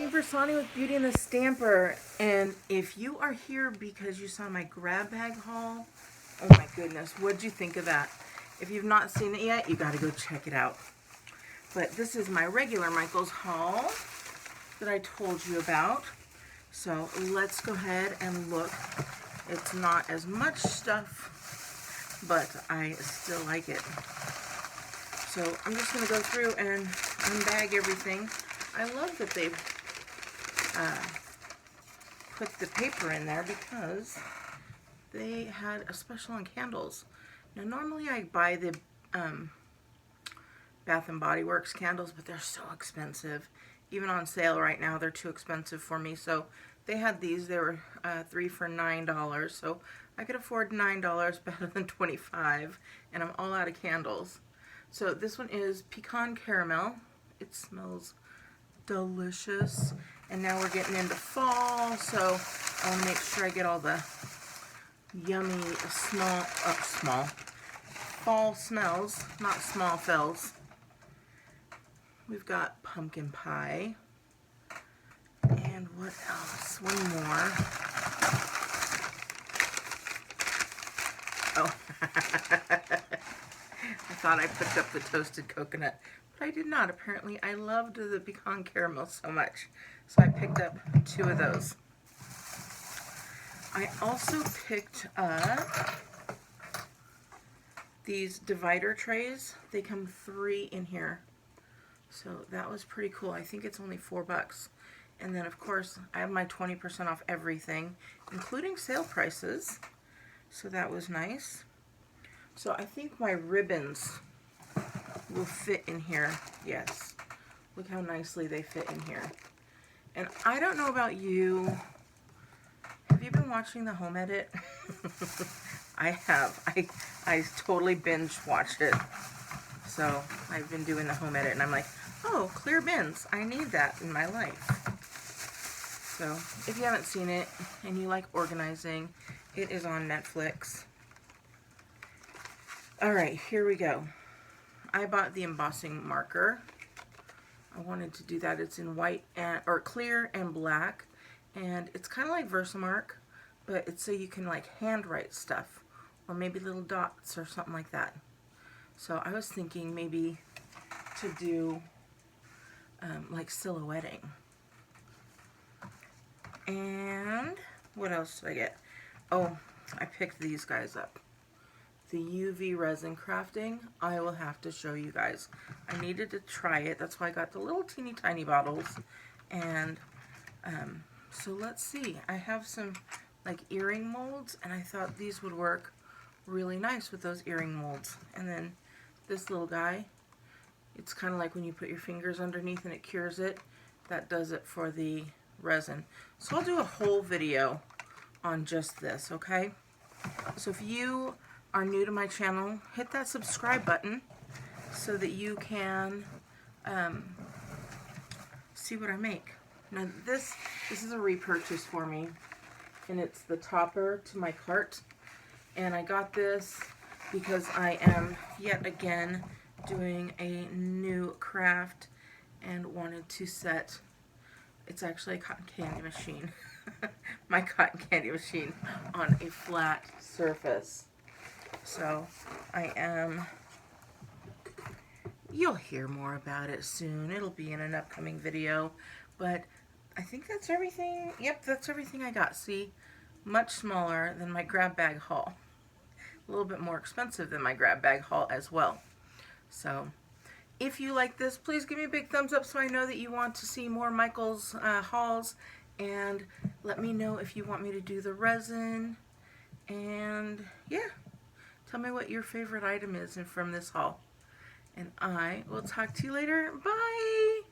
Jean Piersanti with Beauty and the Stamper, and if you are here because you saw my grab bag haul, oh my goodness, what'd you think of that? If you've not seen it yet, you gotta go check it out. But this is my regular Michaels haul that I told you about. So let's go ahead and look. It's not as much stuff, but I still like it. So I'm just gonna go through and unbag everything. I love that they put the paper in there because they had a special on candles. Now normally I buy the Bath and Body Works candles, but they're so expensive. Even on sale right now, they're too expensive for me. So they had these. They were 3 for $9. So I could afford $9 better than $25, and I'm all out of candles. So this one is pecan caramel. It smells delicious. And now we're getting into fall, so I want to make sure I get all the yummy fall smells, not small fells. We've got pumpkin pie. And what else? One more. Oh. I thought I picked up the toasted coconut, but I did not. Apparently, I loved the pecan caramel so much, so I picked up 2 of those. I also picked up these divider trays. They come 3 in here, so that was pretty cool. I think it's only $4. And then, of course, I have my 20% off everything, including sale prices, so that was nice. So I think my ribbons will fit in here. Yes. Look how nicely they fit in here. And I don't know about you. Have you been watching the home edit? I have. I totally binge watched it. So I've been doing the home edit and I'm like, oh, clear bins. I need that in my life. So if you haven't seen it and you like organizing, it is on Netflix. Alright, here we go. I bought the embossing marker. I wanted to do that. It's in white and or clear and black, and it's kind of like Versamark, but it's so you can like handwrite stuff or maybe little dots or something like that. So I was thinking maybe to do like silhouetting. And what else did I get? Oh, I picked these guys up. The UV resin crafting. I will have to show you guys. I needed to try it. That's why I got the little teeny tiny bottles. And so let's see. I have some like earring molds, and I thought these would work really nice with those earring molds. And then this little guy, it's kind of like when you put your fingers underneath and it cures it. That does it for the resin. So I'll do a whole video on just this, okay? So if you are new to my channel, hit that subscribe button so that you can see what I make. Now this is a repurchase for me, and it's the topper to my cart, and I got this because I am yet again doing a new craft and wanted to set, it's actually a cotton candy machine, my cotton candy machine on a flat surface. So I am, you'll hear more about it soon. It'll be in an upcoming video, but I think that's everything. Yep, that's everything I got. See, much smaller than my grab bag haul. A little bit more expensive than my grab bag haul as well. So if you like this, please give me a big thumbs up so I know that you want to see more Michaels hauls, and let me know if you want me to do the resin, and yeah. Tell me what your favorite item is from this haul. And I will talk to you later. Bye!